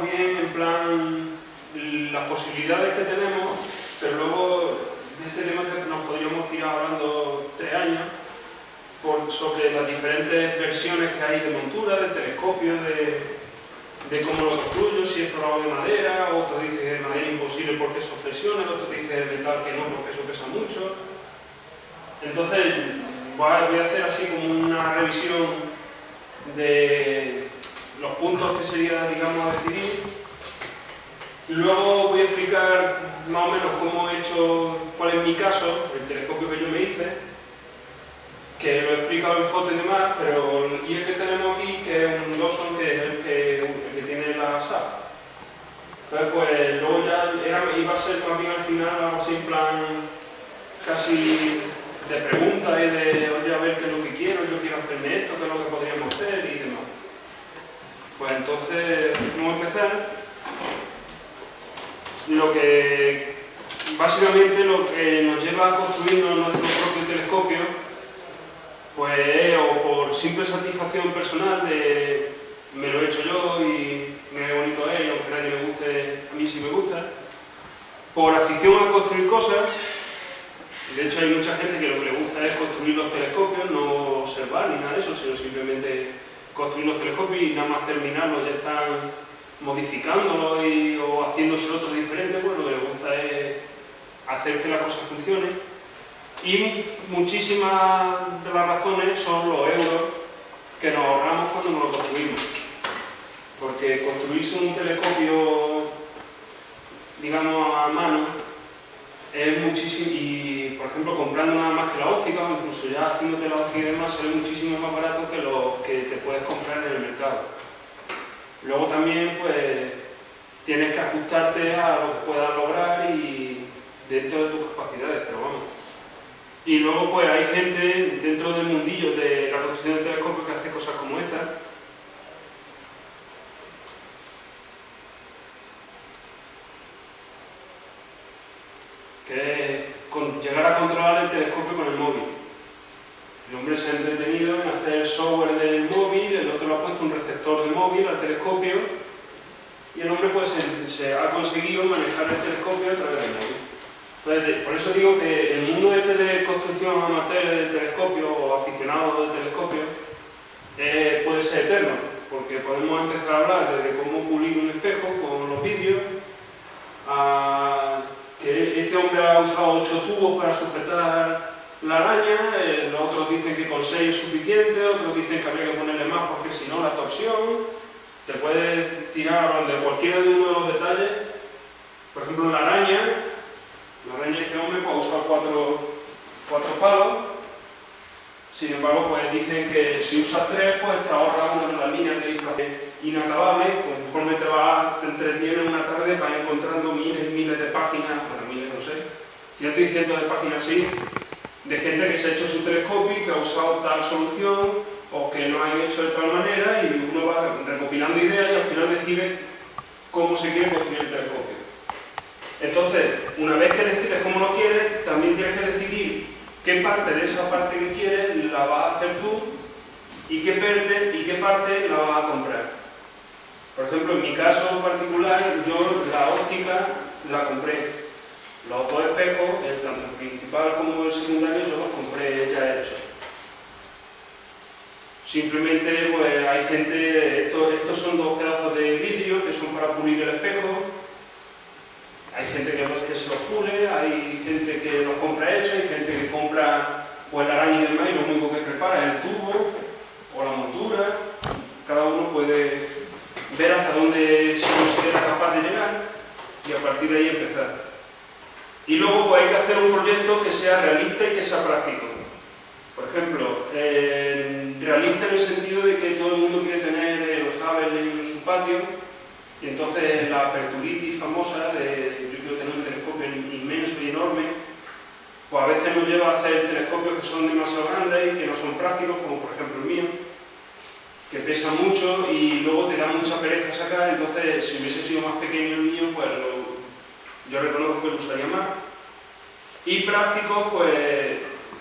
bien en plan las posibilidades que tenemos, pero luego de este tema nos podríamos tirar hablando 3 años sobre las diferentes versiones que hay de montura, de telescopio, de cómo lo construyo, si esto lo hago de madera, otro dice que de madera imposible porque eso flexiona, otro dice de metal que no porque eso pesa mucho. Entonces voy a hacer así como una revisión de los puntos que sería, digamos, a decidir. Luego voy a explicar más o menos cómo he hecho, cuál es mi caso, el telescopio que yo me hice, que lo he explicado en foto y demás, pero y el que tenemos aquí, que es un Dawson, que es el que tiene la SAF. Entonces, pues luego ya iba a ser más bien al final algo así en plan casi de preguntas y de, oye, a ver qué es lo que quiero, yo quiero hacerme esto, qué es lo que podríamos hacer y demás. Pues entonces, vamos a empezar. Básicamente lo que nos lleva a construirnos nuestro propio telescopio, pues o por simple satisfacción personal de me lo he hecho yo y qué bonito es, y aunque a nadie me guste, a mí sí me gusta, por afición a construir cosas. De hecho hay mucha gente que lo que le gusta es construir los telescopios, no observar ni nada de eso, sino simplemente construir los telescopios y nada más terminarlos ya están modificándolos o haciéndose otros diferentes. Pues lo que les gusta es hacer que la cosa funcione. Y muchísimas de las razones son los euros que nos ahorramos cuando nos lo construimos. Porque construirse un telescopio, digamos, a mano es muchísimo, y por ejemplo comprando nada más que la óptica o incluso ya haciéndote la óptica y demás, sale muchísimo más barato que lo que te puedes comprar en el mercado. Luego también pues tienes que ajustarte a lo que puedas lograr y dentro de tus capacidades, pero vamos. Y luego pues hay gente dentro del mundillo de la construcción de telescopios que hace cosas como esta. Que es llegar a controlar el telescopio con el móvil. El hombre se ha entretenido en hacer el software del móvil, el otro le ha puesto un receptor de móvil al telescopio y el hombre pues se ha conseguido manejar el telescopio a través del móvil. Entonces, por eso digo que el mundo este de construcción amateur de telescopio o aficionado de telescopio puede ser eterno, porque podemos empezar a hablar desde cómo pulir un espejo con los vídeos, a que este hombre ha usado 8 tubos para sujetar la araña, los otros dicen que con 6 es suficiente, otros dicen que habría que ponerle más porque si no la torsión. Te puedes tirar de cualquiera de uno de los detalles. Por ejemplo, la araña este hombre pues, ha usado 4 palos. Sin embargo, pues dicen que si usas 3, pues te ahorras una de las líneas de inflación inacabable. Pues, conforme te entretienes una tarde, vas encontrando miles y miles de páginas, bueno, miles no sé, cientos y cientos de páginas así, de gente que se ha hecho su telescopio y que ha usado tal solución o que lo han hecho de tal manera, y uno va recopilando ideas y al final decide cómo se quiere construir el telescopio. Entonces, una vez que decides cómo lo quieres, también tienes que decidir qué parte de esa parte que quieres la vas a hacer tú y qué parte la vas a comprar. Por ejemplo, en mi caso en particular, yo la óptica la compré. Los 2 espejos, tanto el principal como el secundario, yo los compré ya hechos. Simplemente, pues hay gente, estos son 2 pedazos de vidrio que son para pulir el espejo. Hay gente que se los pule, hay gente que los compra hechos, hay gente que compra pues la araña y demás y lo único que prepara es el tubo o la montura. Cada uno puede ver hasta dónde se considera capaz de llegar y a partir de ahí empezar. Y luego pues hay que hacer un proyecto que sea realista y que sea práctico. Por ejemplo, realista en el sentido de que todo el mundo quiere tener el Hubble en su patio, y entonces la aperturitis famosa de yo quiero tener un telescopio inmenso y enorme, pues a veces nos lleva a hacer telescopios que son demasiado grandes y que no son prácticos, como por ejemplo el mío, que pesa mucho y luego te da mucha pereza sacar. Entonces si hubiese sido más pequeño el mío, pues yo reconozco que lo usaría más. Y práctico, pues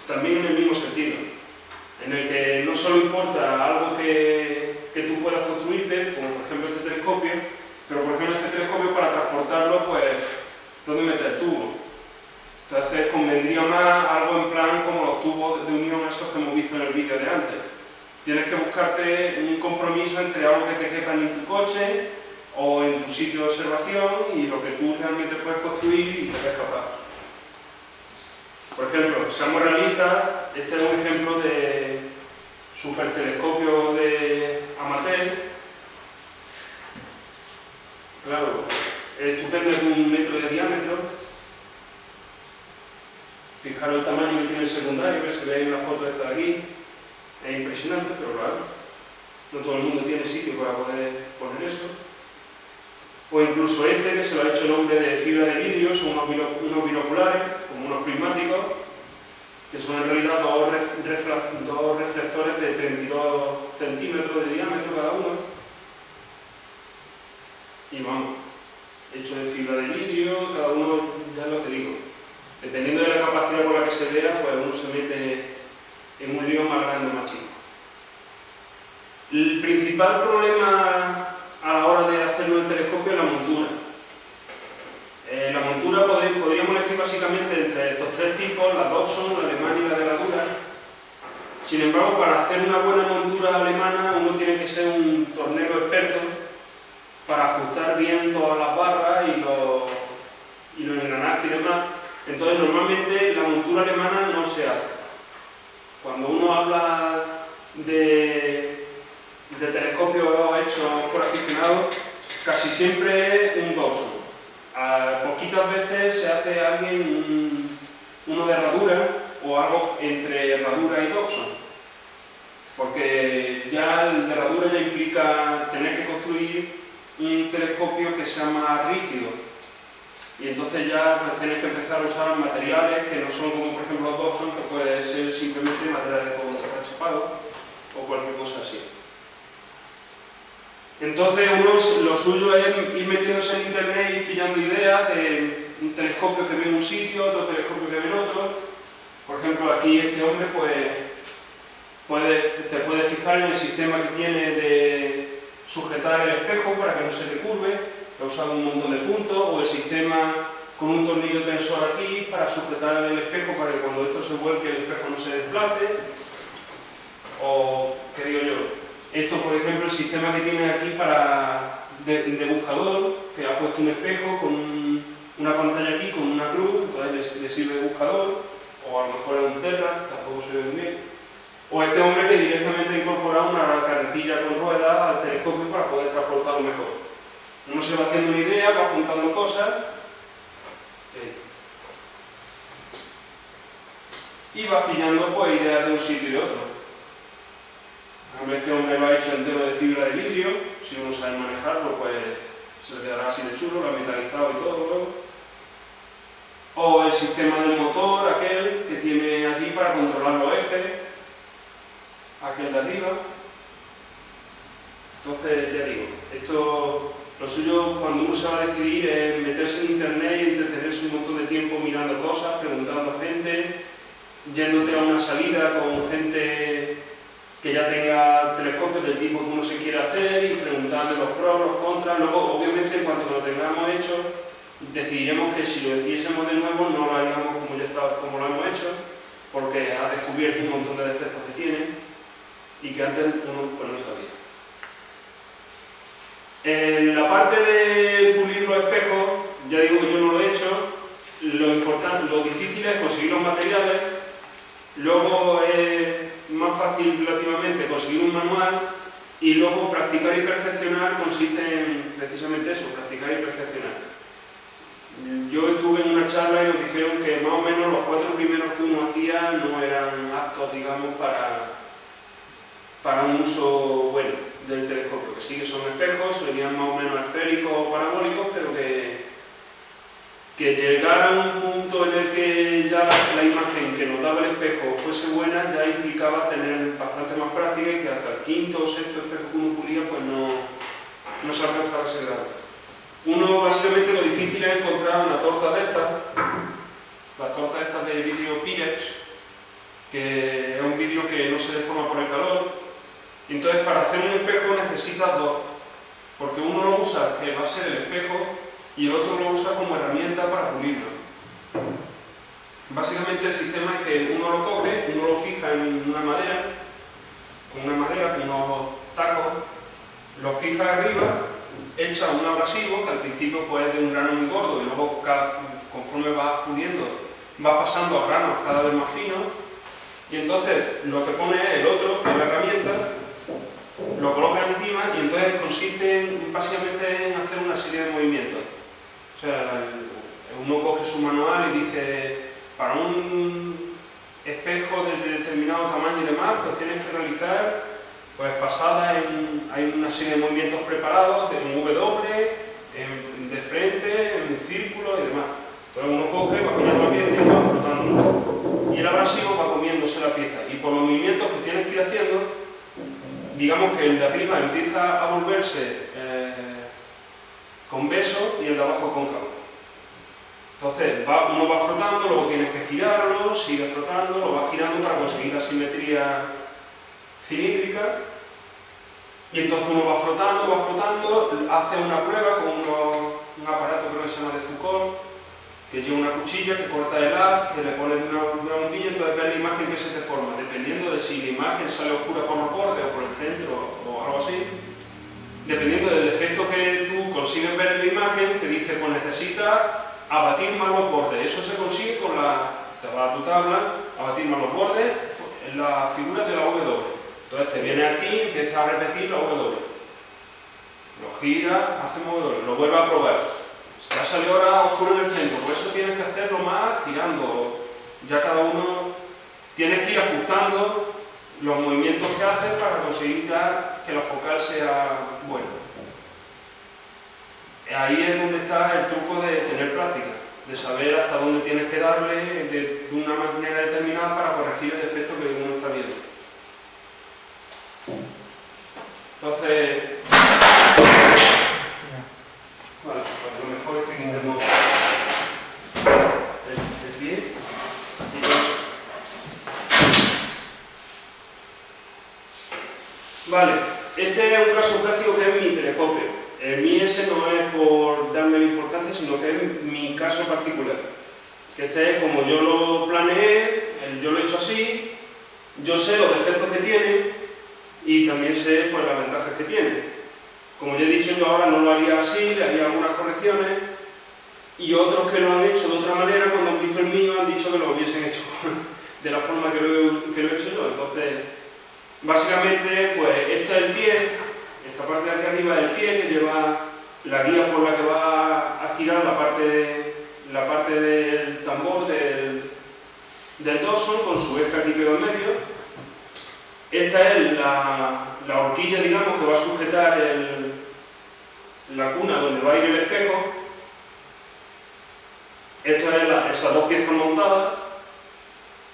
también en el mismo sentido, en el que no solo importa algo que tú puedas construirte, como por ejemplo este telescopio, pero por Tienes que buscarte un compromiso entre algo que te quepa en tu coche o en tu sitio de observación y lo que tú realmente puedes construir y te ves capaz. Por ejemplo, seamos realistas, este es un ejemplo de supertelescopio de amateur. Claro, es estupendo, es de 1 metro de diámetro. Fijaros el tamaño que tiene el secundario, que se ve en la foto esta de aquí. Es impresionante, pero claro, no todo el mundo tiene sitio para poder poner eso. O incluso este, que se lo ha hecho el hombre de fibra de vidrio, son unos binoculares, como unos prismáticos, que son en realidad dos reflectores de 32 centímetros de diámetro cada uno. Y vamos, hecho de fibra de vidrio, cada uno, ya es lo que digo. Dependiendo de la capacidad con la que se vea, pues uno se mete en un lío más grande o más chico. El principal problema a la hora de hacerlo en el telescopio es la montura. La montura podríamos elegir básicamente entre estos 3 tipos, la Dobson, la alemana y la de herradura. Sin embargo, para hacer una buena montura alemana uno tiene que ser un tornero experto para ajustar bien todas las barras y los engranajes y demás. Entonces, normalmente la montura alemana no se hace. Cuando uno habla de telescopios hechos por aficionados, casi siempre es un Dobson. Poquitas veces se hace uno de herradura o algo entre herradura y Dobson, porque ya el de herradura ya implica tener que construir un telescopio que sea más rígido. Y entonces ya pues, tienes que empezar a usar materiales que no son como por ejemplo los Dobson, que puede ser simplemente material de todo rechapado o cualquier cosa así. Entonces lo suyo es ir metiéndose en internet y pillando ideas de un telescopio que ve en un sitio, otro telescopio que ve en otro. Por ejemplo, aquí este hombre pues, te puede fijar en el sistema que tiene de sujetar el espejo para que no se te curve. He usado un montón de puntos, o el sistema con un tornillo tensor aquí para sujetar el espejo para que cuando esto se vuelque el espejo no se desplace. O, ¿qué digo yo? Esto, por ejemplo, el sistema que tiene aquí de buscador, que ha puesto un espejo con una pantalla aquí con una cruz, entonces le sirve de buscador, o a lo mejor es un Terra, tampoco se ve muy bien. O este hombre que directamente ha incorporado una carretilla con ruedas al telescopio para poder transportarlo mejor. Uno se va haciendo una idea, va apuntando cosas y va pillando pues, ideas de un sitio y de otro. Este hombre lo ha hecho entero de fibra de vidrio, si uno sabe manejarlo pues se le quedará así de chulo, lo ha metalizado y todo. O el sistema del motor, aquel que tiene aquí para controlar los ejes, aquel de arriba. Entonces, ya digo, lo suyo cuando uno se va a decidir es meterse en internet y entretenerse un montón de tiempo mirando cosas, preguntando a gente, yéndote a una salida con gente que ya tenga telescopios del tipo que uno se quiere hacer y preguntando los pros, los contras. Luego, obviamente, en cuanto lo tengamos hecho, decidiremos que si lo hiciésemos de nuevo no lo haríamos como lo hemos hecho, porque ha descubierto un montón de defectos que tiene y que antes uno pues, no sabía. En la parte de pulir los espejos, ya digo que yo no lo he hecho, lo difícil es conseguir los materiales, luego es más fácil relativamente conseguir un manual y luego practicar y perfeccionar consiste en precisamente eso, practicar y perfeccionar. Yo estuve en una charla y nos dijeron que más o menos los 4 primeros que uno hacía no eran aptos, digamos, para un uso bueno del telescopio, que sí que son espejos, serían más o menos esféricos o parabólicos, pero que llegar a un punto en el que ya la imagen que nos daba el espejo fuese buena ya implicaba tener bastante más práctica y que hasta el 5º o 6º espejo que uno pulía pues no se alcanzaba ese grado. Uno, básicamente, lo difícil es encontrar una torta de estas, las tortas estas de vidrio Pyrex, que es un vidrio que no se deforma por el calor. Y entonces, para hacer un espejo necesitas 2, porque uno lo usa, que va a ser el espejo, y el otro lo usa como herramienta para pulirlo. Básicamente el sistema es que uno lo coge, uno lo fija en una madera, con una madera, fijas arriba, echa un abrasivo que al principio pues es de un grano muy gordo y luego conforme vas puliendo vas pasando a granos cada vez más finos, y entonces lo que pone es el otro, que es la herramienta, lo coloca encima y entonces consiste básicamente en hacer una serie de movimientos. O sea, uno coge su manual y dice, para un espejo de determinado tamaño y demás, pues tienes que realizar pues pasadas hay una serie de movimientos preparados, de un W, de frente, en círculo y demás. Entonces uno coge, va poniendo la pieza y va frotando. Y el abrasivo va comiéndose la pieza. Y por los movimientos que tienes que ir haciendo, digamos que el de arriba empieza a volverse convexo y el de abajo cóncavo. Entonces uno va frotando, luego tienes que girarlo, sigue frotando, lo vas girando para conseguir la simetría cilíndrica, y entonces uno va frotando, hace una prueba con un aparato que se llama de Foucault, que lleva una cuchilla que corta el haz, que le pones una bombilla, entonces ves la imagen que se te forma, dependiendo de si la imagen sale oscura por los bordes o por el centro o algo así. Dependiendo del efecto que tú consigues ver en la imagen, te dice, pues necesitas abatir más los bordes. Eso se consigue con te vas a tu tabla, abatir más los bordes en la figura de la W. Entonces te viene aquí, empieza a repetir la W. Lo gira, hace W, lo vuelve a probar. Ya salió ahora oscuro en el centro, por eso tienes que hacerlo más girando. Ya cada uno tienes que ir ajustando los movimientos que haces para conseguir ya que la focal sea buena. Ahí es donde está el truco de tener práctica, de saber hasta dónde tienes que darle de una manera determinada para corregir el defecto que uno está viendo. Entonces, vale, pues lo mejor es que quitemos el pie y todo eso. Vale, este es un caso práctico que es mi telescopio. El mi ese no es por darme la importancia, sino que es mi caso particular. Que este es como yo lo planeé, yo lo he hecho así, yo sé los defectos que tiene y también sé pues, las ventajas que tiene. Como ya he dicho, yo ahora no lo haría así, le haría algunas correcciones, y otros que lo han hecho de otra manera, cuando han visto el mío, han dicho que lo hubiesen hecho de la forma que lo he hecho yo. Entonces, básicamente, pues este es el pie, esta parte de aquí arriba es el pie, que lleva la guía por la que va a girar la parte del tambor del dorso, con su eje aquí pegado en medio. Esta es la horquilla, digamos, que va a sujetar la cuna donde va a ir el espejo. Esto es esas dos piezas montadas,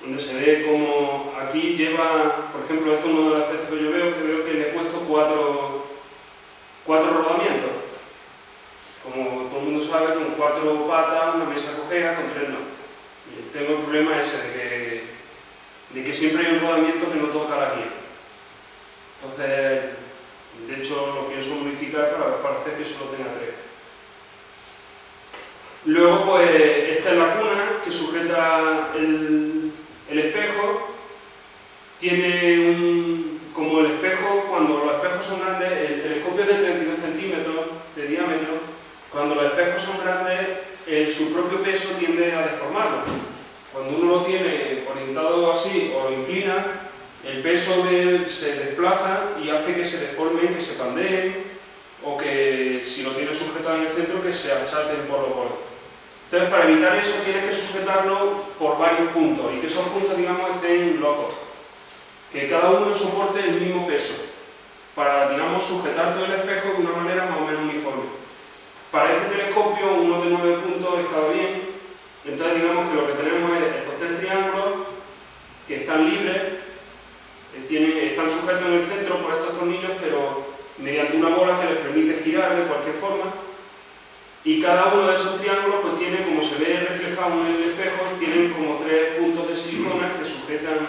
donde se ve como aquí lleva, por ejemplo, esto es uno de los efectos que yo veo que le he puesto cuatro rodamientos. Como todo el mundo sabe, con 4 patas, una mesa cojera, con 3 no. Y tengo el problema ese de que siempre hay un rodamiento que no toca la guía. Entonces, de hecho, lo pienso modificar para hacer que solo tenga 3. Luego, pues, esta es la cuna que sujeta el espejo. Tiene como el espejo, cuando los espejos son grandes, el telescopio es de 32 centímetros de diámetro. Cuando los espejos son grandes, su propio peso tiende a deformarlo. Cuando uno lo tiene orientado así o lo inclina, el peso de él se desplaza y hace que se deformen, que se pandeen, o que si lo tiene sujetado en el centro, que se achaten por los bordes. Entonces, para evitar eso, tienes que sujetarlo por varios puntos y que esos puntos, digamos, estén locos. Que cada uno soporte el mismo peso, para, digamos, sujetar todo el espejo de una manera más o menos uniforme. Para este telescopio, uno de 9 puntos estaba bien. Entonces, digamos que lo que tenemos es estos 3 triángulos que están libres, están sujetos en el centro por estos tornillos, pero mediante una bola que les permite girar de cualquier forma. Y cada uno de esos triángulos pues tiene, como se ve reflejado en el espejo, tienen como 3 puntos de silicona que sujetan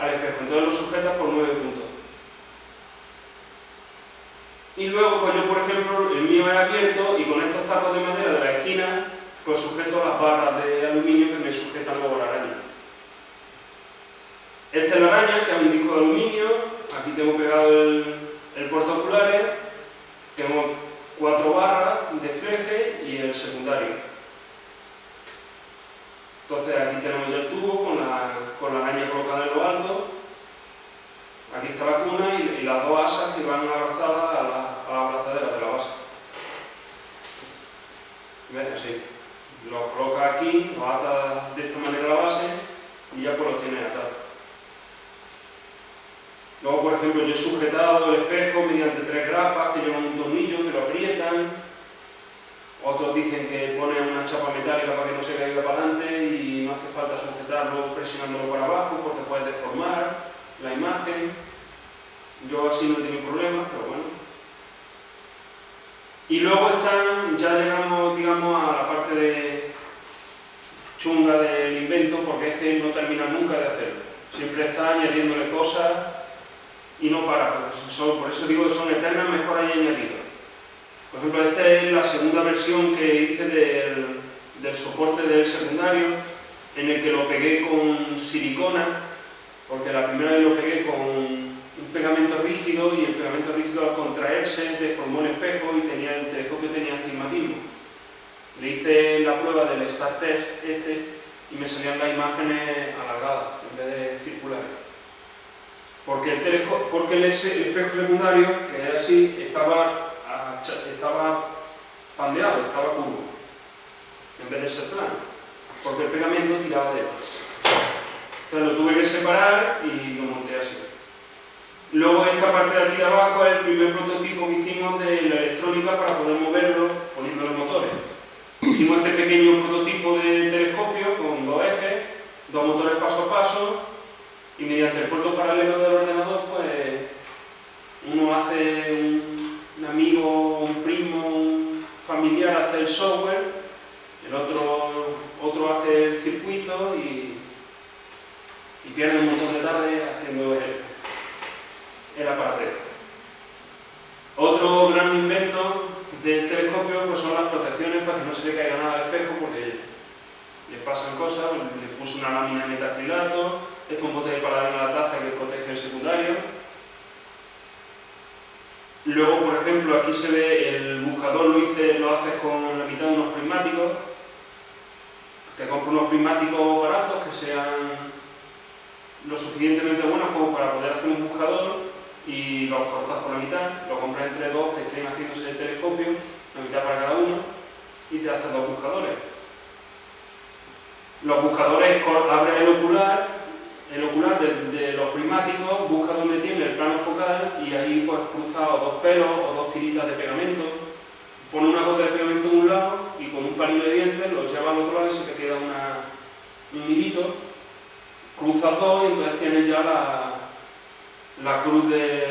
al espejo. Entonces lo sujetas por 9 puntos. Y luego, pues yo por ejemplo, el mío es abierto y con estos tacos de madera de la esquina, pues sujeto las barras de aluminio que me sujetan luego la araña. Esta es la araña, que es un disco de aluminio. Aquí tengo pegado el portaoculares. tengo 4 barras de fleje y el secundario. Entonces aquí tenemos ya el tubo con la araña colocada en lo alto. Aquí está la cuna y las dos asas que van abrazadas a la abrazadera de la base. ¿Ves? Así. Los colocas aquí, los atas de esta manera a la base y ya pues los tienes atados. Luego, por ejemplo, yo he sujetado el espejo mediante 3 grapas que llevan un tornillo que lo aprietan. Otros dicen que ponen una chapa metálica para que no se caiga para adelante y no hace falta sujetarlo presionándolo para abajo porque puedes deformar la imagen. Yo así no he tenido problemas, pero bueno. Y luego ya llegamos, digamos, a la parte de chunga del invento, porque es que no termina nunca de hacerlo. Siempre está añadiéndole cosas y no para. Por eso digo que son eternas mejoras y añadidos. Por ejemplo, esta es la segunda versión que hice del soporte del secundario, en el que lo pegué con silicona, porque la primera vez lo pegué con un pegamento rígido y el pegamento rígido al contraerse deformó el espejo y el telescopio tenía astigmatismo. Le hice la prueba del Star Test y me salían las imágenes alargadas en vez de circulares. Porque el espejo secundario, que era así, estaba pandeado, estaba curvo, en vez de ser plano, porque el pegamento tiraba de él. Entonces lo tuve que separar y lo monté así. Luego esta parte de aquí de abajo es el primer prototipo que hicimos de la electrónica para poder moverlo poniendo los motores. Hicimos este pequeño prototipo de telescopio con 2 ejes, 2 motores paso a paso y mediante el puerto paralelo del ordenador pues uno hace un amigo, un primo, un familiar hace el software, el otro hace el circuito y pierde un montón de tarde haciendo el aparatero. Otro gran invento del telescopio pues son las protecciones para que no se le caiga nada al espejo porque le pasan cosas. Le puse una lámina de metacrilato, esto es un bote de paladín a la taza que protege el secundario. Luego, por ejemplo, aquí se ve el buscador, lo haces con la mitad de unos prismáticos. Te compro unos prismáticos baratos que sean lo suficientemente buenos como para poder hacer un buscador y los cortas por la mitad, lo compras entre 2 que estén haciéndose el telescopio, la mitad para cada uno, y te haces 2 buscadores. Los buscadores, abres el ocular de los prismáticos, busca donde tiene el plano focal y ahí pues cruza o 2 pelos o 2 tiritas de pegamento, pone una gota de pegamento en un lado y con un palillo de dientes lo lleva al otro lado y se te queda un hilito, cruzas 2 y entonces tienes ya la cruz que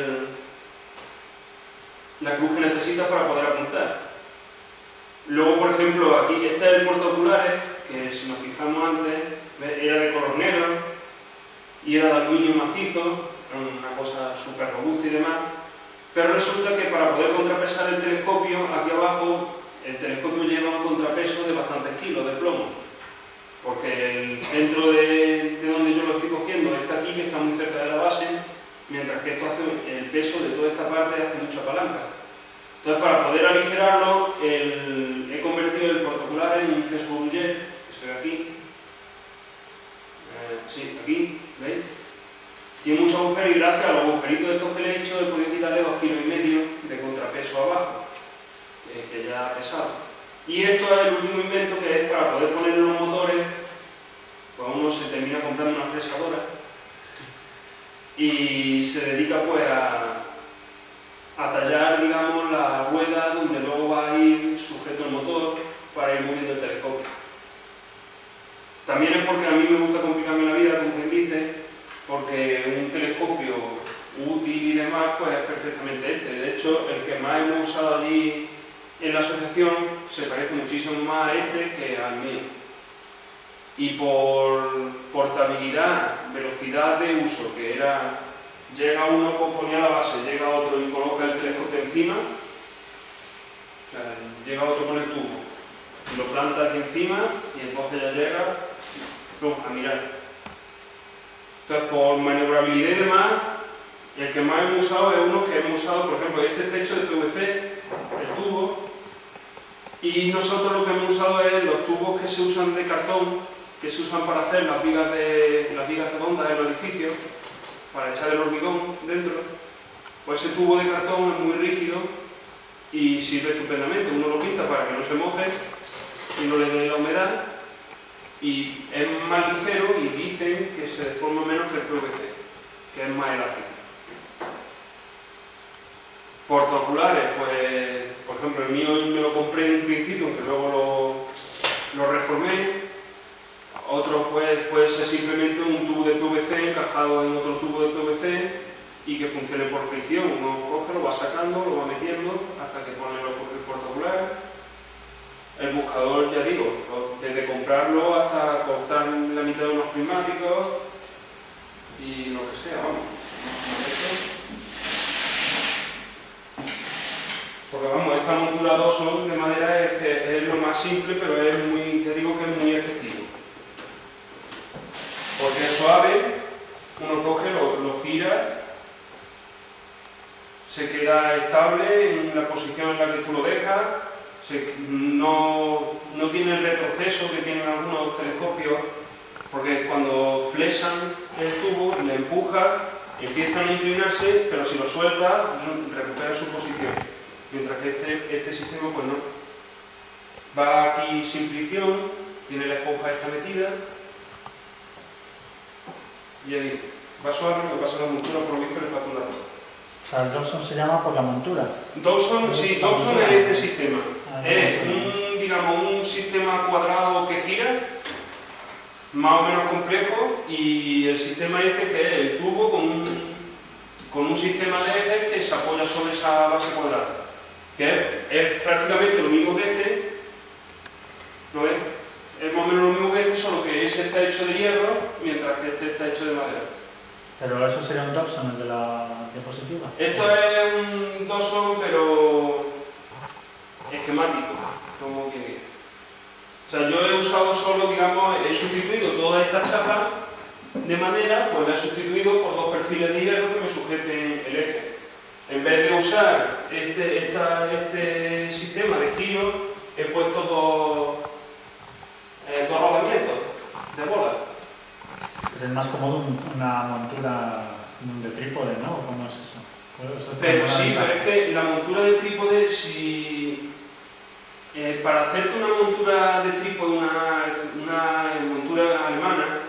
necesitas para poder apuntar. Luego, por ejemplo, aquí este es el portaoculares, que si nos fijamos antes, era de color negro y era de aluminio macizo, una cosa súper robusta y demás, pero resulta que para poder contrapesar el telescopio, aquí abajo, el telescopio lleva un contrapeso de bastantes kilos de plomo, porque el centro de donde yo lo estoy cogiendo está aquí, que está muy cerca de la base, mientras que esto hace el peso de toda esta parte hace mucha palanca. Entonces, para poder aligerarlo, he convertido el portaoculares en un peso jet, que se ve aquí. Sí, aquí, ¿veis? Tiene muchos agujeros y gracias a los agujeritos de estos que le he hecho he podido quitarle 2,5 kg de contrapeso abajo, que ya pesaba. Y esto es el último invento, que es para poder poner en los motores, pues uno se termina comprando una fresadora y se dedica pues a tallar, digamos, la rueda donde luego va a ir sujeto el motor para ir moviendo el telescopio. También es porque a mí me gusta complicarme la vida, como quien dice, porque un telescopio útil y demás pues es perfectamente este. De hecho, el que más hemos usado allí en la asociación se parece muchísimo más a este que al mío. Y por portabilidad, velocidad de uso, que era, llega uno, ponía la base, llega otro y coloca el telescopio encima, o sea, llega otro con el tubo, lo planta aquí encima y entonces ya llega a mirar. Entonces, por maniobrabilidad y demás, El que más hemos usado es uno que hemos usado, por ejemplo, este está hecho de PVC, el tubo, y nosotros lo que hemos usado es los tubos que se usan de cartón, que se usan para hacer las vigas redondas en los edificios, para echar el hormigón dentro. Pues ese tubo de cartón es muy rígido y sirve estupendamente. Uno lo pinta para que no se moje y no le dé la humedad, y es más ligero y dicen que se deforma menos que el PVC, que es más elástico. Portaoculares, pues, por ejemplo, el mío me lo compré en un principio, aunque luego lo reformé. Otro pues, puede ser simplemente un tubo de PVC encajado en otro tubo de PVC y que funcione por fricción. Uno coge, lo va sacando, lo va metiendo hasta que pone el portaocular. El buscador, ya digo, desde comprarlo hasta cortar la mitad de unos prismáticos y lo que sea, vamos. Porque vamos, esta montura Dawson de madera es lo más simple, pero es muy, te digo que es muy efectivo. Porque es suave, uno coge, lo gira, se queda estable en la posición en la que tú lo dejas, no tiene el retroceso que tienen algunos telescopios, porque cuando flesan el tubo, le empuja, empiezan a inclinarse, pero si lo suelta, recupera su posición. Mientras que este sistema pues no. Va aquí sin fricción, tiene la esponja esta metida, y ahí va suave, lo que pasa es que la montura por lo visto le falta una cosa. O sea, el Dawson se llama por la montura. Dawson, sí, Dawson es este sistema. Es un sistema cuadrado que gira, más o menos complejo, y el sistema este que es el tubo con un sistema de ejes que se apoya sobre esa base cuadrada. Que es prácticamente lo mismo que este, ¿lo ves? Es más o menos lo mismo que este, solo que ese está hecho de hierro, mientras que este está hecho de madera. Pero eso sería un Dawson, el de la diapositiva. Esto es un Dawson, pero esquemático, como quien diga. O sea, yo he usado solo, digamos, he sustituido toda esta chapa de madera, pues la he sustituido por dos perfiles de hierro que me sujeten el eje. En vez de usar este sistema de giro, he puesto dos rodamientos de bola. Pero es más cómodo una montura de trípode, ¿no? ¿Cómo es eso? Pero sí, pero es que la montura de trípode, si para hacerte una montura de trípode, una montura alemana,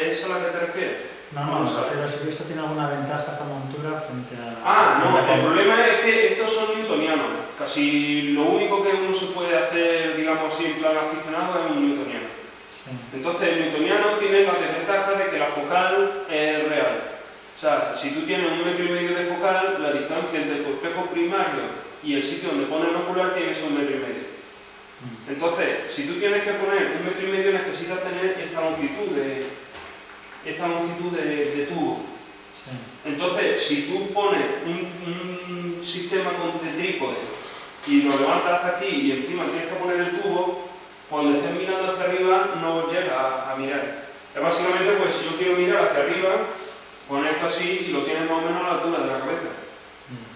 ¿es a la que te refieres? No, pero si esto tiene alguna ventaja esta montura frente a... No, el problema es que estos son newtonianos. Casi lo único que uno se puede hacer, digamos así, en plan aficionado es un newtoniano. Sí. Entonces el newtoniano tiene la desventaja de que la focal es real. O sea, si tú tienes 1,5 metros de focal, la distancia entre tu espejo primario y el sitio donde pones el ocular tiene que ser 1,5 metros. Entonces, si tú tienes que poner 1,5 metros, necesitas tener esta longitud de tubo. Sí. Entonces, si tú pones un sistema de trípode y lo levantas hasta aquí y encima tienes que poner el tubo, cuando estés mirando hacia arriba no llegas a mirar. Es básicamente, pues si yo quiero mirar hacia arriba, pones esto así y lo tienes más o menos a la altura de la cabeza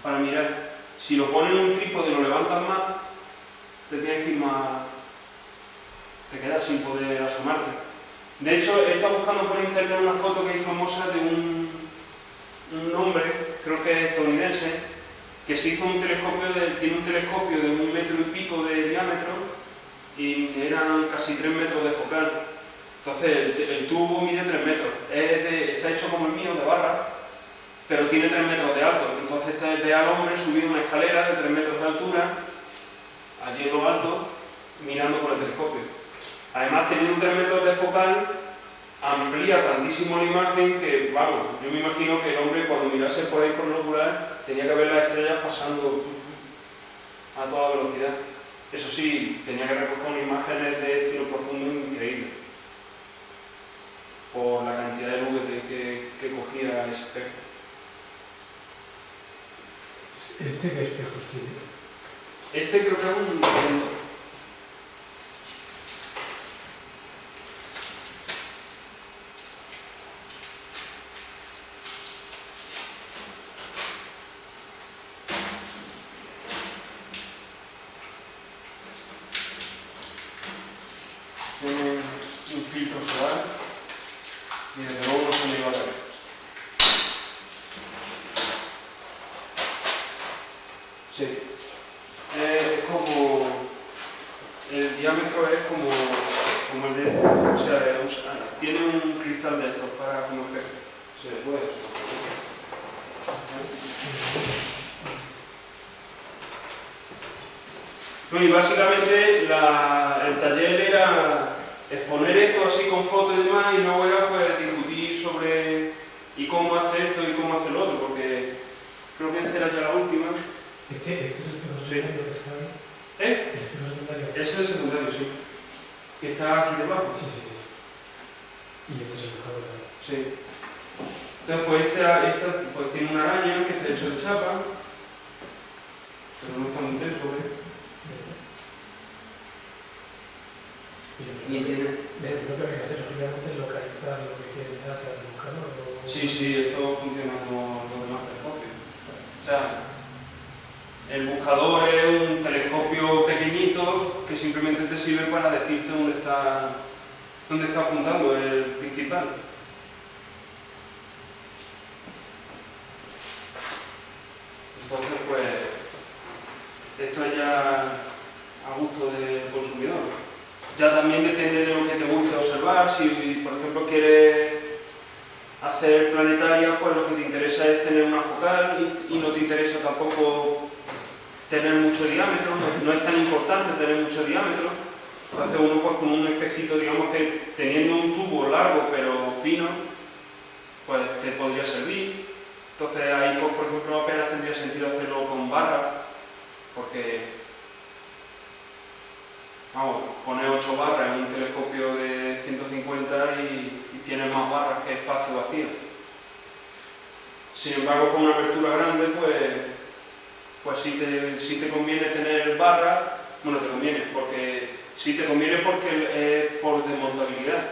para mirar. Si lo pones en un trípode y lo levantas más, te tienes que ir más, te quedas sin poder asomarte. De hecho, he estado buscando por internet una foto que hay famosa de un hombre, creo que es estadounidense, que se hizo tiene un telescopio de 1,5 metros de diámetro y eran casi 3 metros de focal. Entonces el tubo mide 3 metros, está hecho como el mío, de barra, pero tiene 3 metros de alto. Entonces ve al hombre subir una escalera de 3 metros de altura, allí en lo alto, mirando por el telescopio. Además, teniendo 3 metros de focal, amplía tantísimo la imagen que, vamos, yo me imagino que el hombre cuando mirase por ahí por el ocular tenía que ver las estrellas pasando a toda velocidad. Eso sí, tenía que recoger unas imágenes de cielo profundo increíbles por la cantidad de luz que cogía ese espejo. ¿Este qué espejos tiene? Este creo que es un... Sí. Es como... El diámetro es como el de... O sea, tiene un cristal de estos para como espejo. Se le puede. Bueno, y básicamente el taller era exponer esto así con fotos y demás, y luego era pues discutir sobre y cómo hace esto y cómo hace lo otro, porque creo que esta era ya la última. Este es el espejo Sí. secundario que está ahí. ¿Eh? El espejo secundario. Ese es el secundario, sí. Que está aquí debajo. Sí, sí, sí. Y este es el buscador de ahí. Sí. Entonces, pues esta pues tiene una araña que está hecho de chapa, pero no está muy intenso, ¿eh? Y tiene... Lo que hay que hacer es simplemente localizar lo que quiere hacer el buscador. Sí, esto funciona como los demás telescopios. O sea, el buscador es un telescopio pequeñito que simplemente te sirve para decirte dónde está apuntando el principal. Entonces, pues, esto es ya a gusto del consumidor. Ya también depende de lo que te guste observar. Si, por ejemplo, quieres hacer planetarias, pues lo que te interesa es tener una focal y no te interesa tampoco tener mucho diámetro, no es tan importante tener mucho diámetro. Entonces uno pues con un espejito, digamos que teniendo un tubo largo pero fino, pues te podría servir. Entonces ahí pues, por ejemplo, apenas tendría sentido hacerlo con barras, porque vamos, poner 8 barras en un telescopio de 150 y tienes más barras que espacio vacío. Sin embargo, con una apertura grande, pues sí te conviene tener barras. Bueno, te conviene, porque sí te conviene porque es por desmontabilidad.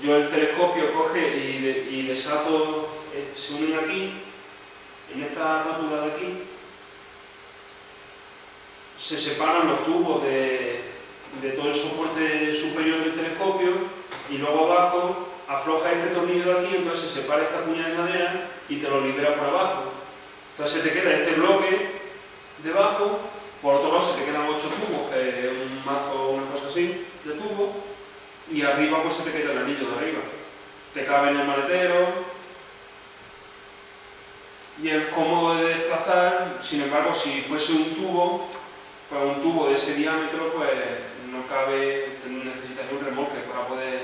Yo el telescopio coge y desato, se unen aquí, en esta rótula de aquí, se separan los tubos de todo el soporte superior del telescopio y luego abajo afloja este tornillo de aquí, entonces se separa esta cuña de madera y te lo libera por abajo. Entonces se te queda este bloque debajo, por otro lado se te quedan 8 tubos, que es un mazo o una cosa así de tubo, y arriba pues se te queda el anillo de arriba. Te cabe en el maletero y es cómodo de desplazar. Sin embargo, si fuese un tubo, pues un tubo de ese diámetro, pues no cabe, necesitas un remolque para poder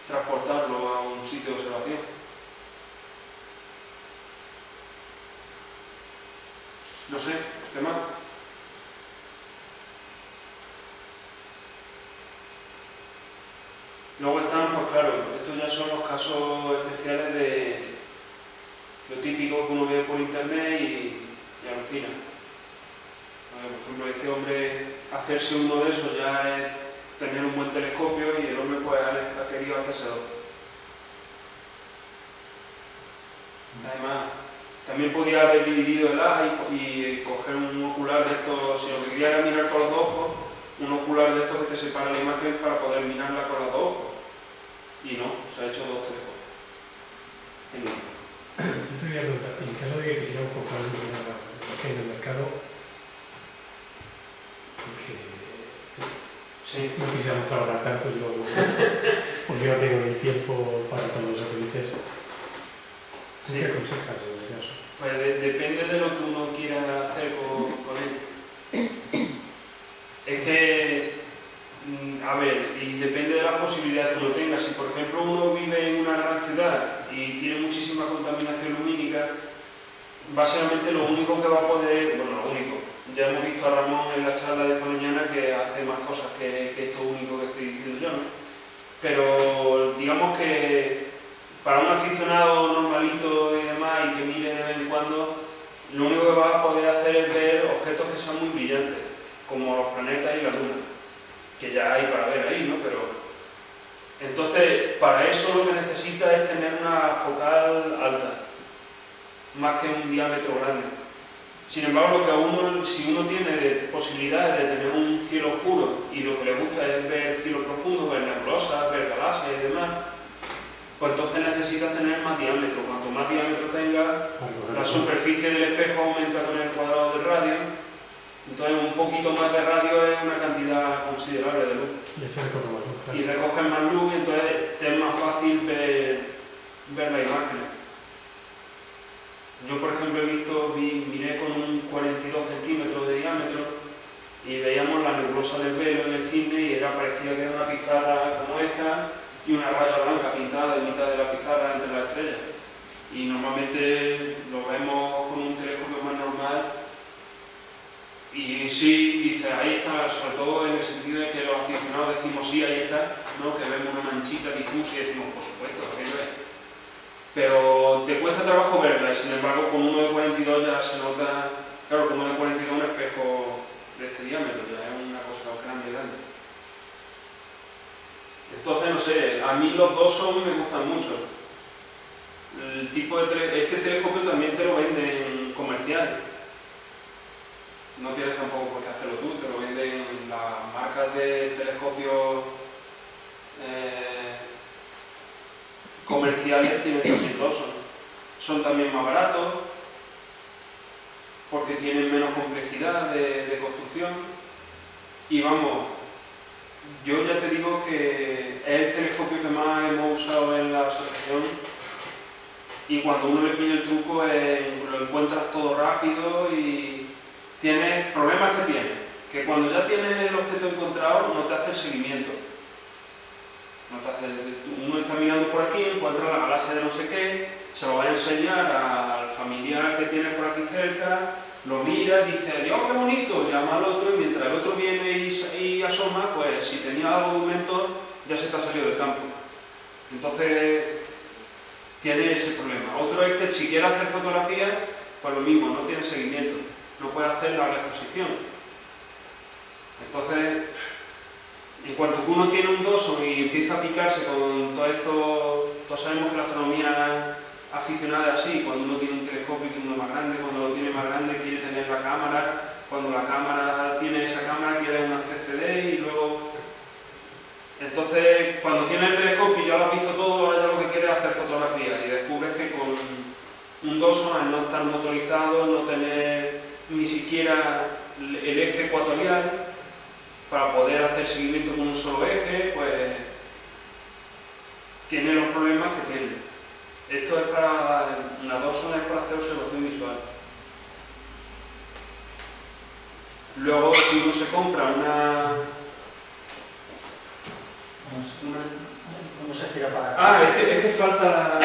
transportarlo a un sitio de observación. No sé, ¿qué más? Luego están, pues claro, estos ya son los casos especiales de lo típico que uno ve por internet y alucina. Por ejemplo, este hombre, hacerse uno de esos ya es tener un buen telescopio y el hombre pues ha querido hacerse dos. Además, también podía haber dividido el A y coger un ocular de estos, si lo que quería era mirar con los dos ojos, un ocular de estos que te separa la imagen para poder mirarla con los dos ojos. Y no, se ha hecho dos telescopios. Yo te voy a preguntar, en caso de que quisiera un poco de lo que hay en el mercado, porque Sí. no quisiéramos trabajar tanto y luego, porque no tengo ni tiempo para todo eso que dices. ¿Qué aconsejas en ese caso? Pues depende de lo que uno quiera hacer con él. Es que, a ver, y depende de las posibilidades que uno tenga. Si por ejemplo uno vive en una gran ciudad y tiene muchísima contaminación lumínica, básicamente lo único que va a poder, bueno, lo único, ya hemos visto a Ramón en la charla de esta mañana que hace más cosas que esto único que estoy diciendo yo, ¿no? Pero digamos que para un aficionado normalito y demás y que mire de vez en cuando, lo único que va a poder hacer es ver objetos que sean muy brillantes, como los planetas y la luna, que ya hay para ver ahí, ¿no? Pero entonces, para eso lo que necesita es tener una focal alta, más que un diámetro grande. Sin embargo, lo que a uno, si uno tiene posibilidades de tener un cielo oscuro y lo que le gusta es ver cielos profundos, ver nebulosas, ver galaxias y demás, pues entonces necesitas tener más diámetro. Cuanto más diámetro tenga, la superficie del espejo aumenta con el cuadrado del radio radio, entonces un poquito más de radio es una cantidad considerable de luz. Y ese recoge más luz, claro. Y recogen más luz y entonces te es más fácil ver las imágenes. Yo, por ejemplo, miré con un 42 centímetros de diámetro y veíamos la nebulosa del Velo en el cine y parecía que era una pizarra como esta y una raya blanca pintada en mitad de la pizarra entre las estrellas. Y normalmente lo vemos con un telescopio más normal y sí, dice, ahí está, sobre todo en el sentido de que los aficionados decimos sí, ahí está, ¿no? Que vemos una manchita difusa y decimos, por supuesto, aquello es. Pero te cuesta trabajo verla y sin embargo con uno de 42 ya se nota, claro, con uno de 42 un espejo de este diámetro, ya es una cosa grande. Entonces, no sé, a mí los dosos me gustan mucho. El tipo de este telescopio también te lo venden comercial. No tienes tampoco por qué hacerlo tú, te lo venden las marcas de telescopios comerciales, tienen también dosos. Son también más baratos porque tienen menos complejidad de construcción. Y vamos, yo ya te digo que es el telescopio que más hemos usado en la asociación y cuando uno le pilla el truco lo encuentras todo rápido y tienes problemas que tienes, que cuando ya tienes el objeto encontrado no te hace el seguimiento. Uno está mirando por aquí, encuentra la galaxia de no sé qué, se lo va a enseñar al familiar que tiene por aquí cerca, lo mira, dice, ¡oh, qué bonito! Llama al otro y mientras el otro viene y asoma, pues si tenía algo de momento ya se te ha salido del campo. Entonces tiene ese problema. Otro es que si quiere hacer fotografías, pues lo mismo, no tiene seguimiento, no puede hacer la exposición. Entonces, en cuanto que uno tiene un doso y empieza a picarse con todo esto, todos sabemos que la astronomía aficionada es así, cuando uno tiene un telescopio y uno más grande, cuando lo tiene más grande quiere tener la cámara, cuando la cámara tiene esa cámara quiere una CCD y luego... Entonces, cuando tiene el telescopio y ya lo has visto todo, ahora ya lo que quiere es hacer fotografías y descubres que con un doso, al no estar motorizado, no tener ni siquiera el eje ecuatorial, para poder hacer seguimiento con un solo eje, pues tiene los problemas que tiene. Esto es para, una doso es para hacer observación visual. Luego, si uno se compra ¿Cómo se gira para acá? Ah, es que falta...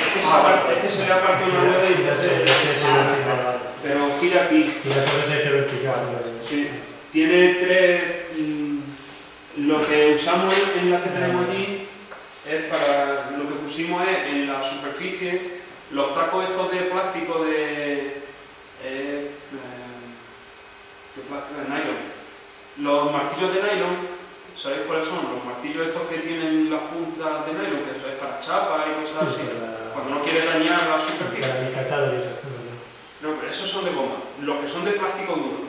Es que se le ha partido una rueda y pero gira aquí. Y la sobre ese eje vertical. Sí. Tiene tres... Lo que usamos en la que tenemos aquí es para... Lo que pusimos es en la superficie los tacos estos de plástico de nylon. Los martillos de nylon, ¿sabéis cuáles son? Los martillos estos que tienen las puntas de nylon, que es para chapas y cosas así. Cuando no quieres dañar la superficie. Para encatado y esas cosas. No, pero esos son de goma. Los que son de plástico duro.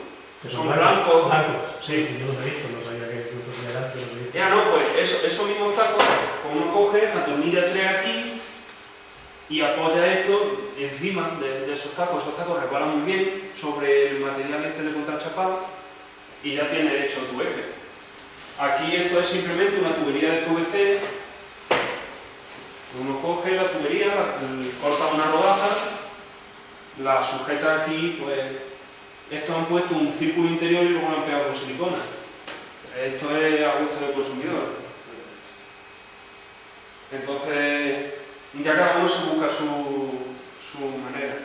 Que son blancos. Sí, yo los he visto, no sabía que incluso se eran, pero los he visto. Ya no, pues esos mismos tacos, como uno coge, atornilla tres aquí y apoya esto encima de esos tacos. Esos tacos resbalan muy bien sobre el material este de contrachapado y ya tiene hecho tu eje. Aquí esto es simplemente una tubería de PVC. Uno coge la tubería, corta una rodaja, la sujeta aquí, pues estos han puesto un círculo interior y luego lo han pegado con silicona. Esto es a gusto del consumidor. Entonces, ya cada uno se busca su manera.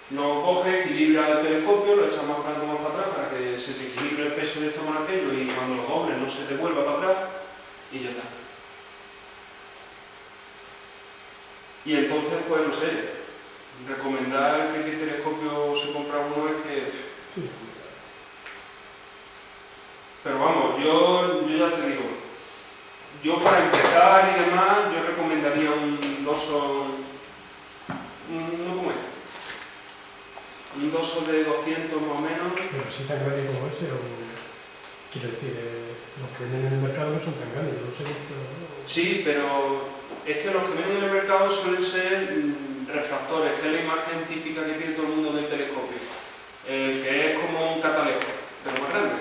Lo coge, equilibra el telescopio, lo echa más para adelante, más para atrás para que se te equilibre el peso de esto con aquello y cuando lo dobles no se te vuelva para atrás y ya está. Y entonces, pues no sé, recomendar que el telescopio se compra uno es que... Pero vamos, yo ya te digo, yo para empezar y demás, yo recomendaría un doso... ¿No cómo es? Un doso de 200 más o menos. Pero sí tan grande como ese, o quiero decir, los que venden en el mercado no son tan grandes, no sé esto. Sí, pero es que los que venden en el mercado suelen ser refractores, que es la imagen típica que tiene todo el mundo del telescopio, que es como un catalejo, pero más grande.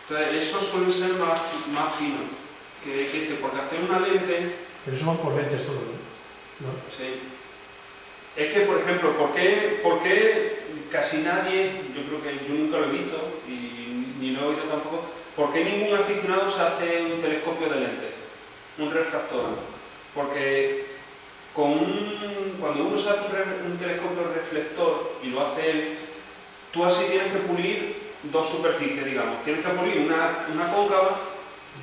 Entonces, esos suelen ser más finos que este, porque hacer una lente... Pero eso van por lentes todo, ¿no? Sí. Es que, por ejemplo, ¿por qué casi nadie, yo creo que yo nunca lo he visto, y ni lo he oído tampoco, ¿por qué ningún aficionado se hace un telescopio de lentes, un refractor? Porque cuando uno se hace un telescopio reflector y lo hace él, tú así tienes que pulir dos superficies, digamos. Tienes que pulir una cóncava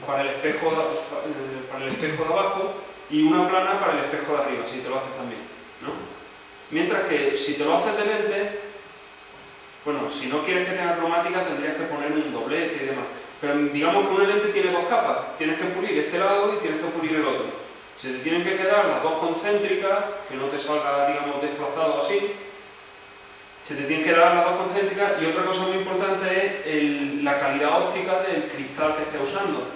para el espejo de abajo y una plana para el espejo de arriba, si te lo haces también, ¿no? Mientras que si te lo haces de lente, bueno, si no quieres que tenga cromática tendrías que poner un doblete y demás. Pero digamos que una lente tiene dos capas, tienes que pulir este lado y tienes que pulir el otro. Se te tienen que quedar las dos concéntricas, que no te salga, digamos, desplazado así. Se te tienen que dar las dos concéntricas y otra cosa muy importante es la calidad óptica del cristal que estés usando.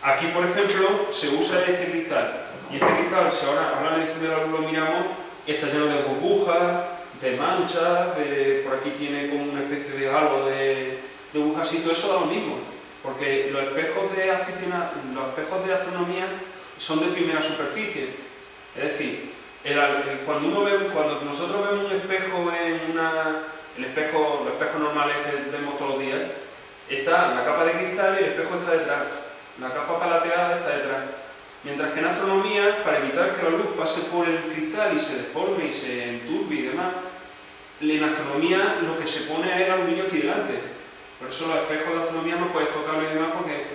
Aquí, por ejemplo, se usa este cristal. Y este cristal, si ahora en el estudio de la luz lo miramos, está lleno de burbujas, de manchas, por aquí tiene como una especie de halo de burbujas y todo eso da lo mismo. Porque los espejos de astronomía son de primera superficie. Es decir, cuando nosotros vemos un espejo los espejos normales que vemos todos los días, está la capa de cristal y el espejo está detrás. La capa palateada está detrás. Mientras que en astronomía, para evitar que la luz pase por el cristal y se deforme y se enturbe y demás, en astronomía lo que se pone es el aluminio aquí delante. Por eso los espejos de astronomía no puedes tocarlos y demás porque,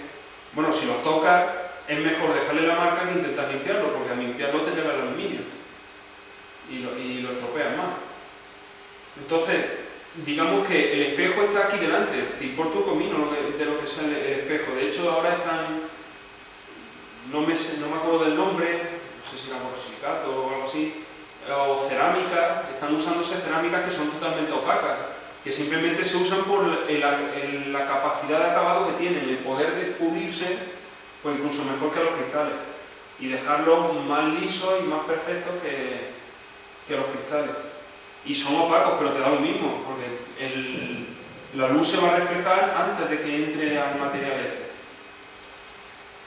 bueno, si los tocas es mejor dejarle la marca que intentar limpiarlo, porque al limpiarlo te lleva el aluminio y lo estropeas más. Entonces, digamos que el espejo está aquí delante, te importa un comino de lo que sea el espejo. De hecho, ahora están, no me acuerdo del nombre, no sé si era borosilicato o algo así, o cerámica, están usándose cerámicas que son totalmente opacas, que simplemente se usan por la capacidad de acabado que tienen, el poder de pulirse, pues incluso mejor que los cristales, y dejarlos más lisos y más perfectos que los cristales. Y son opacos, pero te da lo mismo, porque la luz se va a reflejar antes de que entre al material este.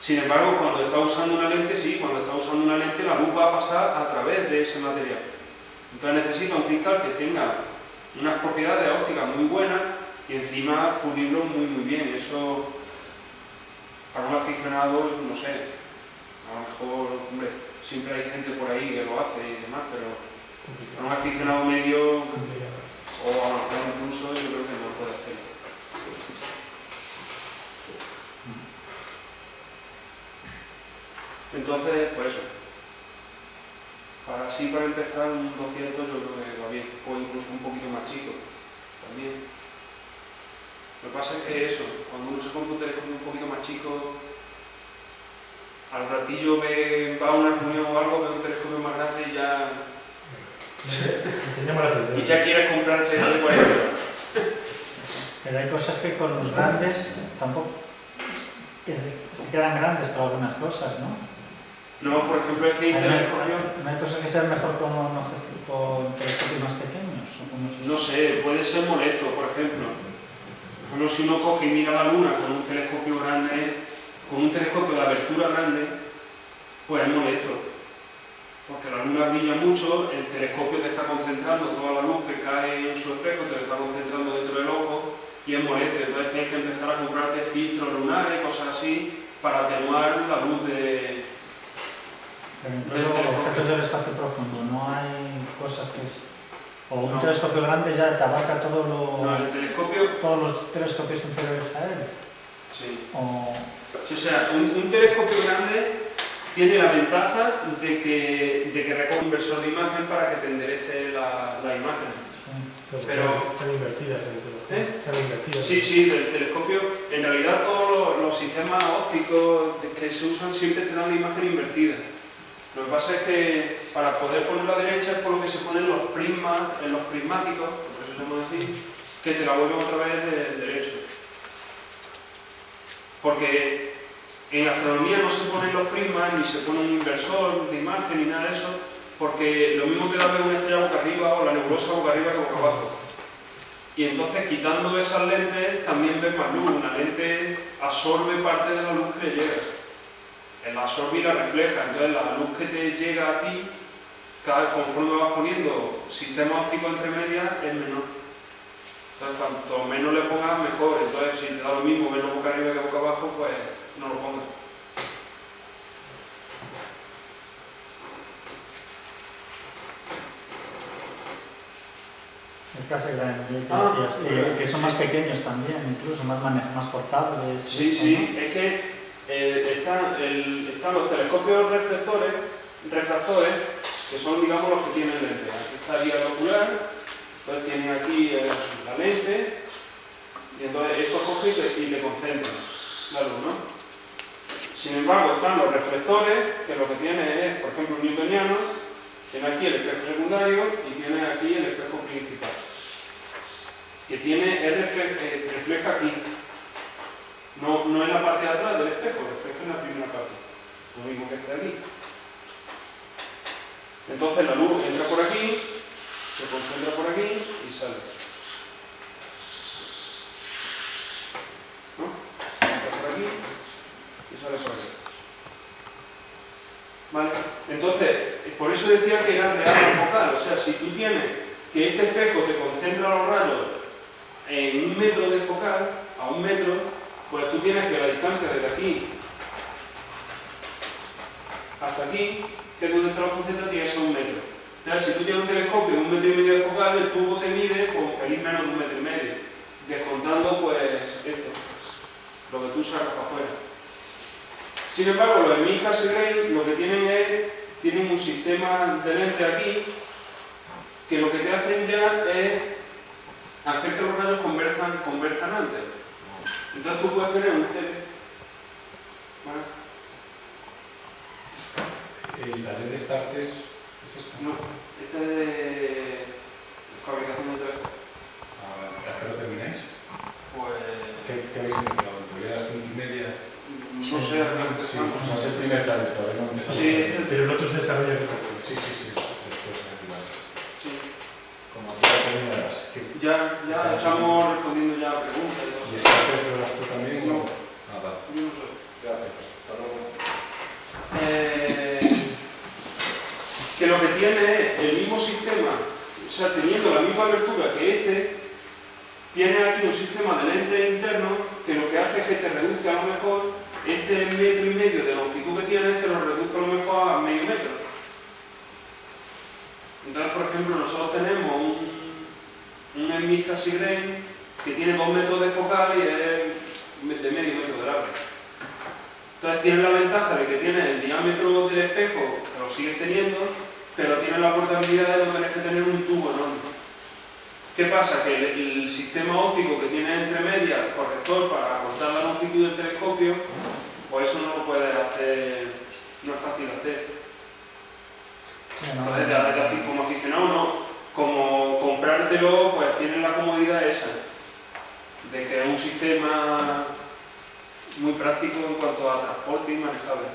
Sin embargo, cuando está usando una lente, la luz va a pasar a través de ese material. Entonces necesita un cristal que tenga unas propiedades ópticas muy buenas y encima pulirlo muy bien. Eso, para un aficionado, no sé, a lo mejor, hombre, siempre hay gente por ahí que lo hace y demás, pero para un aficionado medio o avanzado incluso, yo creo que no puede hacerlo. Entonces, pues eso. Para empezar un 200 yo creo que va bien, o incluso un poquito más chico también. Lo que pasa es que eso, cuando uno se compra un telescopio un poquito más chico, al ratillo va a una reunión o algo, ve un telescopio más grande y ya... y ya quieres comprarte el de 40 euros. Pero hay cosas que con los grandes tampoco se quedan grandes para algunas cosas, ¿no? No, por ejemplo, es que hay telescopios... ¿No hay cosas que sean mejor con telescopios más pequeños? No sé, puede ser molesto, por ejemplo. Si uno coge y mira la luna con un telescopio grande, con un telescopio de abertura grande, pues es molesto. Porque la luna brilla mucho, el telescopio te está concentrando toda la luz que cae en su espejo, te lo está concentrando dentro del ojo y es molesto. Entonces tienes que empezar a comprarte filtros lunares y cosas así para atenuar la luz de... Pero incluso objetos del espacio profundo, no hay cosas que es... O un telescopio grande ya te abarca todos los telescopios inferiores a él. Sí. O sea, un telescopio grande tiene la ventaja de que recoge un inversor de imagen para que te enderece la imagen. sí. Pero están invertidas. Están invertidas. Sí, del telescopio. En realidad todos los sistemas ópticos que se usan siempre te dan la imagen invertida. Lo que pasa es que para poder ponerla derecha es por lo que se ponen los prismas, en los prismáticos, por eso se llama así, que te la vuelven otra vez del derecho. Porque en astronomía no se ponen los prismas, ni se pone un inversor de imagen, ni nada de eso, porque lo mismo te da ver una estrella boca arriba angulosa boca arriba que boca abajo. Y entonces, quitando esas lentes, también ves más luz. Una lente absorbe parte de la luz que le llega. La absorbe y la refleja. Entonces, la luz que te llega a ti, conforme vas poniendo sistema óptico entre medias, es menor. Entonces, cuanto menos le pongas, mejor. Entonces, si te da lo mismo verlo boca arriba que boca abajo, pues no lo pongas. Casi que son más pequeños también, incluso más portables. Sí, esto, sí, ¿no? es que están los telescopios refractores, que son, digamos, los que tienen lente. Aquí está el guía ocular, entonces tiene aquí la lente, y entonces esto coge y te concentra la luz, ¿no? Sin embargo, están los reflectores, que lo que tiene es, por ejemplo, un newtoniano, tiene aquí el espejo secundario y tiene aquí el espejo principal. Que refleja aquí, no en la parte de atrás del espejo, refleja en la primera parte, lo mismo que está aquí. Entonces la luz entra por aquí, se concentra por aquí y sale. ¿No? Entra por aquí y sale por aquí. ¿Vale? Entonces, por eso decía que era real la focal, o sea, si tú tienes que este espejo te concentra los rayos en 1 metro de focal, a 1 metro, pues tú tienes que la distancia desde aquí hasta aquí, que es donde está la concentración, tiene que ser 1 metro. Entonces, si tú tienes un telescopio de 1,5 metros de focal, el tubo te mide por un pelín menos de 1,5 metros, descontando pues esto, lo que tú sacas para afuera. Sin embargo, los Smith Cassegrain lo que tienen un sistema de lente aquí, que lo que te hacen ya es hacer que los rayos converjan antes. Entonces tú puedes tener un tele. ¿Vale? ¿El taller de Startes es esto? No, este es de fabricación de teléfonos. ¿A qué hora termináis? Pues ¿Qué habéis empezado? ¿Todavía a las 5:30? no sé, realmente Sí, es el primer taller, todavía no empezamos. Sí. Pero el otro se desarrolla que Sí. Después, vale. sí. Como tú ya terminarás. Ya estamos respondiendo ya a preguntas y todo. ¿Y Startes lo das tú también? No. Nada. Yo no sé. Gracias. Hasta luego. Que lo que tiene es el mismo sistema, o sea, teniendo la misma abertura que este, tiene aquí un sistema de lente interno que lo que hace es que te reduce a lo mejor este 1,5 metros de longitud que tiene, se lo reduce a lo mejor a medio metro. Entonces, por ejemplo, nosotros tenemos un Smith Cassegrain que tiene 2 metros de focal y es de medio metro de largo. Entonces tiene la ventaja de que tiene el diámetro del espejo, que lo sigues teniendo, pero tiene la portabilidad de no tener que tener un tubo enorme. ¿Qué pasa? Que el sistema óptico que tiene entre medias, corrector para cortar la longitud del telescopio, pues eso no lo puedes hacer, no es fácil hacer. Entonces, como aficionado, no. Como comprártelo, pues tienes la comodidad esa, de que es un sistema muy práctico en cuanto a transporte y manejable.